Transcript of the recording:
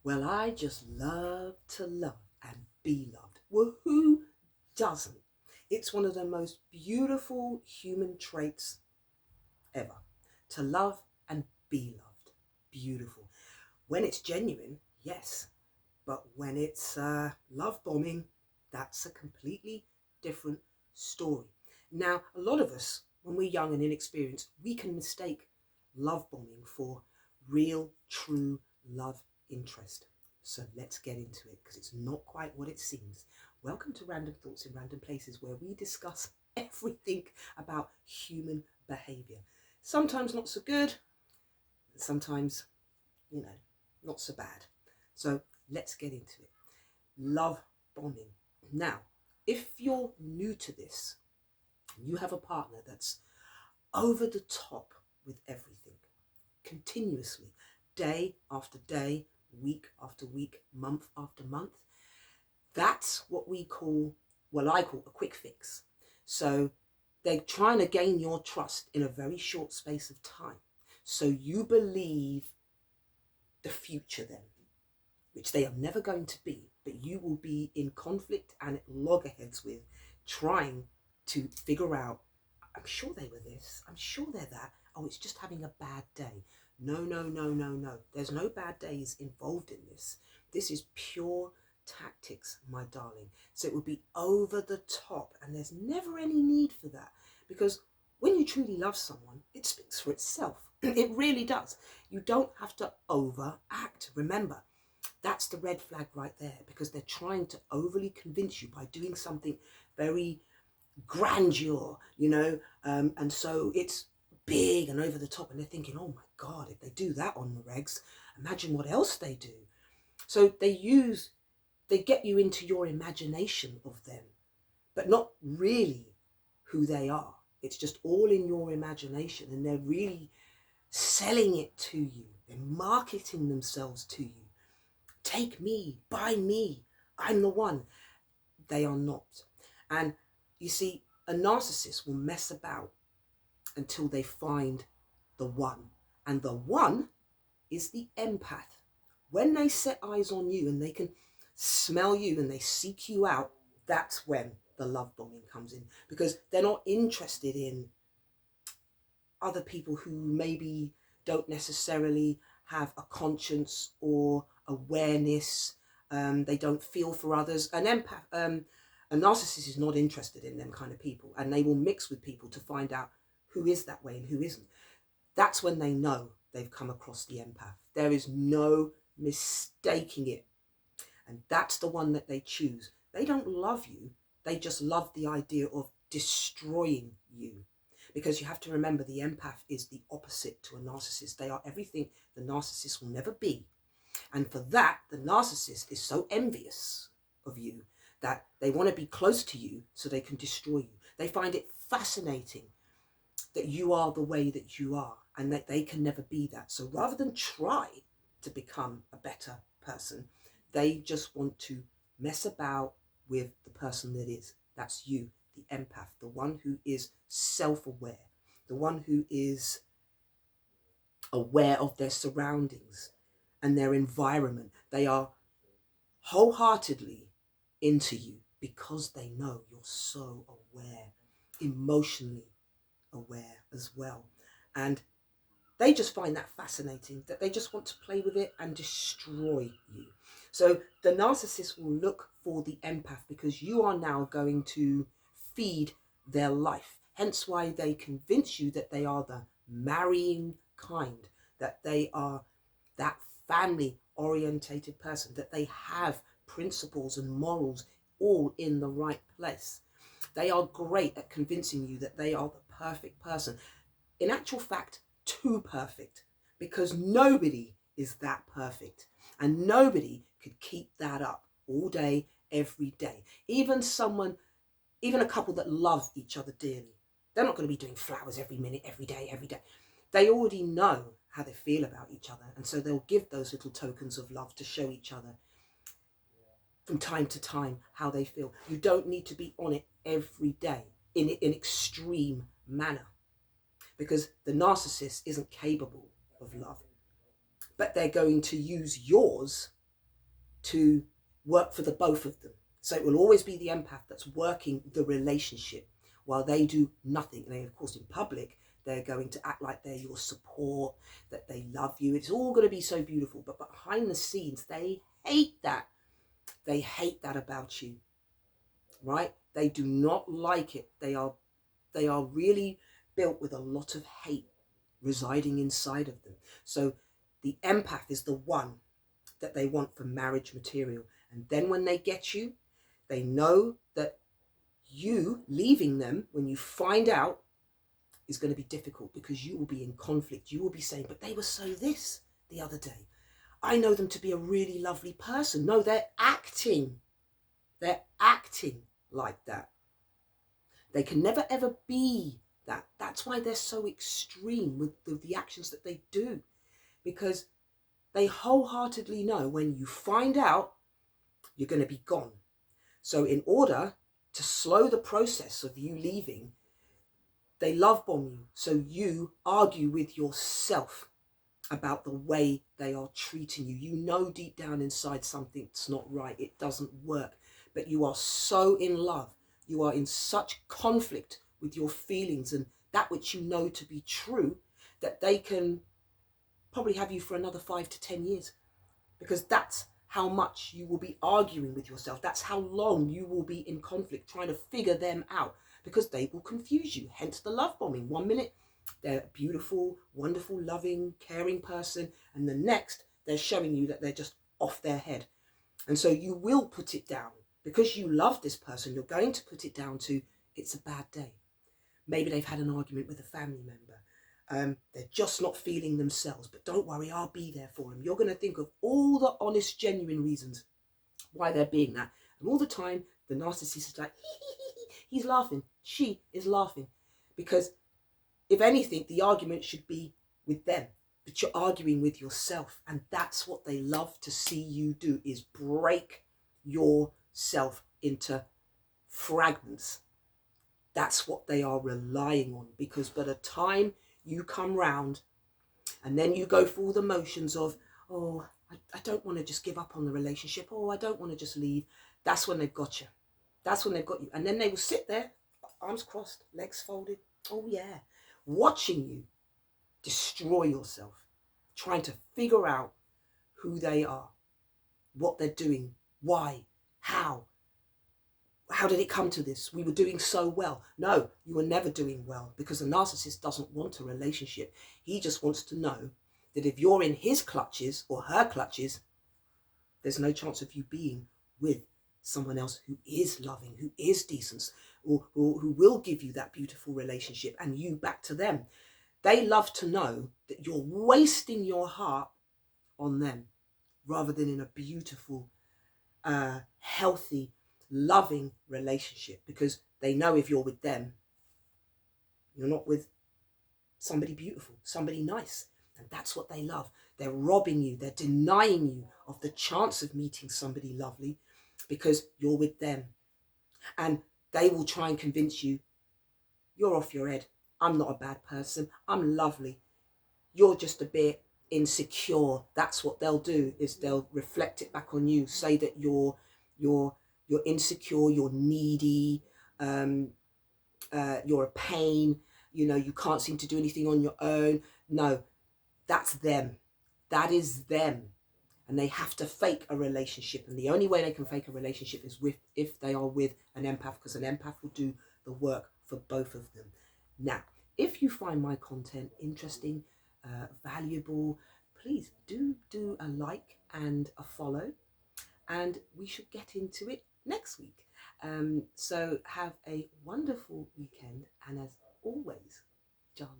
Well, I just love to love and be loved. Well, who doesn't? It's one of the most beautiful human traits ever. To love and be loved. Beautiful. When it's genuine, yes. But when it's love bombing, that's a completely different story. Now, a lot of us, when we're young and inexperienced, we can mistake love bombing for real, true love interest. So let's get into it because it's not quite what it seems. Welcome to Random Thoughts in Random Places, where we discuss everything about human behavior. Sometimes not so good, sometimes, not so bad. So let's get into it. Love bombing. Now, if you're new to this, you have a partner that's over the top with everything, continuously, day after day, week after week, month after month. That's what I call a quick fix. So they're trying to gain your trust in a very short space of time. So you believe the future then, which they are never going to be, but you will be in conflict and at loggerheads with, trying to figure out, I'm sure they were this, I'm sure they're that, oh, it's just having a bad day. No, no, no, no, no. There's no bad days involved in this. This is pure tactics, my darling. So it would be over the top, and there's never any need for that, because when you truly love someone, it speaks for itself. It really does. You don't have to overact. Remember, that's the red flag right there, because they're trying to overly convince you by doing something very grandeur, and so it's big and over the top, and they're thinking, oh my God, if they do that on the regs, imagine what else they do. So they get you into your imagination of them, but not really who they are. It's just all in your imagination, and they're really selling it to you. They're marketing themselves to you. Take me, buy me, I'm the one. They are not. And you see, a narcissist will mess about until they find the one. And the one is the empath. When they set eyes on you and they can smell you and they seek you out, that's when the love bombing comes in, because they're not interested in other people who maybe don't necessarily have a conscience or awareness. They don't feel for others. An empath, a narcissist is not interested in them kind of people, and they will mix with people to find out who is that way and who isn't. That's when they know they've come across the empath. There is no mistaking it. And that's the one that they choose. They don't love you. They just love the idea of destroying you. Because you have to remember, the empath is the opposite to a narcissist. They are everything the narcissist will never be. And for that, the narcissist is so envious of you that they want to be close to you so they can destroy you. They find it fascinating that you are the way that you are, and that they can never be that. So rather than try to become a better person, they just want to mess about with the person that is. That's you, the empath, the one who is self-aware, the one who is aware of their surroundings and their environment. They are wholeheartedly into you because they know you're so aware, emotionally aware as well. And they just find that fascinating, that they just want to play with it and destroy you. So the narcissist will look for the empath because you are now going to feed their life. Hence why they convince you that they are the marrying kind, that they are that family orientated person, that they have principles and morals all in the right place. They are great at convincing you that they are the perfect person. In actual fact, too perfect, because nobody is that perfect, and nobody could keep that up all day, every day. Even a couple that love each other dearly, they're not going to be doing flowers every minute, every day, every day. They already know how they feel about each other, and so they'll give those little tokens of love to show each other from time to time how they feel. You don't need to be on it every day in an extreme manner, because the narcissist isn't capable of love, but they're going to use yours to work for the both of them. So it will always be the empath that's working the relationship while they do nothing. And they, of course, in public, they're going to act like they're your support, that they love you. It's all going to be so beautiful. But behind the scenes, they hate that. They hate that about you, right? They do not like it. They are really built with a lot of hate residing inside of them. So the empath is the one that they want for marriage material. And then when they get you, they know that you leaving them, when you find out, is going to be difficult because you will be in conflict. You will be saying, but they were so this the other day. I know them to be a really lovely person. No, they're acting. They're acting like that. They can never ever be that. That's why they're so extreme with the actions that they do, because they wholeheartedly know when you find out, you're going to be gone. So in order to slow the process of you leaving, they love bomb you. So you argue with yourself about the way they are treating you. You know deep down inside something's not right. It doesn't work. But you are so in love. You are in such conflict with your feelings and that which you know to be true that they can probably have you for another 5 to 10 years. Because that's how much you will be arguing with yourself. That's how long you will be in conflict trying to figure them out, because they will confuse you. Hence the love bombing. 1 minute, they're a beautiful, wonderful, loving, caring person. And the next, they're showing you that they're just off their head. And so you will put it down. Because you love this person, you're going to put it down to, it's a bad day. Maybe they've had an argument with a family member. They're just not feeling themselves, but don't worry, I'll be there for them. You're going to think of all the honest, genuine reasons why they're being that. And all the time, the narcissist is like, he's laughing. She is laughing. Because if anything, the argument should be with them, but you're arguing with yourself. And that's what they love to see you do, is break yourself into fragments. That's what they are relying on, because by the time you come round and then you go through all the motions of, oh, I don't want to just give up on the relationship. Oh, I don't want to just leave. That's when they've got you. That's when they've got you. And then they will sit there, arms crossed, legs folded. Oh yeah. Watching you destroy yourself, trying to figure out who they are, what they're doing, why, how. How did it come to this? We were doing so well. No, you were never doing well, because a narcissist doesn't want a relationship. He just wants to know that if you're in his clutches or her clutches, there's no chance of you being with someone else who is loving, who is decent, or who will give you that beautiful relationship and you back to them. They love to know that you're wasting your heart on them rather than in a beautiful, healthy, loving relationship, because they know if you're with them, you're not with somebody beautiful, somebody nice. And that's what they love. They're robbing you, they're denying you of the chance of meeting somebody lovely because you're with them. And they will try and convince you, you're off your head. I'm not a bad person. I'm lovely. You're just a bit insecure. That's what they'll do, is they'll reflect it back on you, say that you're insecure, you're needy, you're a pain, you can't seem to do anything on your own. No, that's them. That is them. And they have to fake a relationship. And the only way they can fake a relationship is if they are with an empath, because an empath will do the work for both of them. Now, if you find my content interesting, valuable, please do a like and a follow. And we should get into it next week. So have a wonderful weekend. And as always, Jana.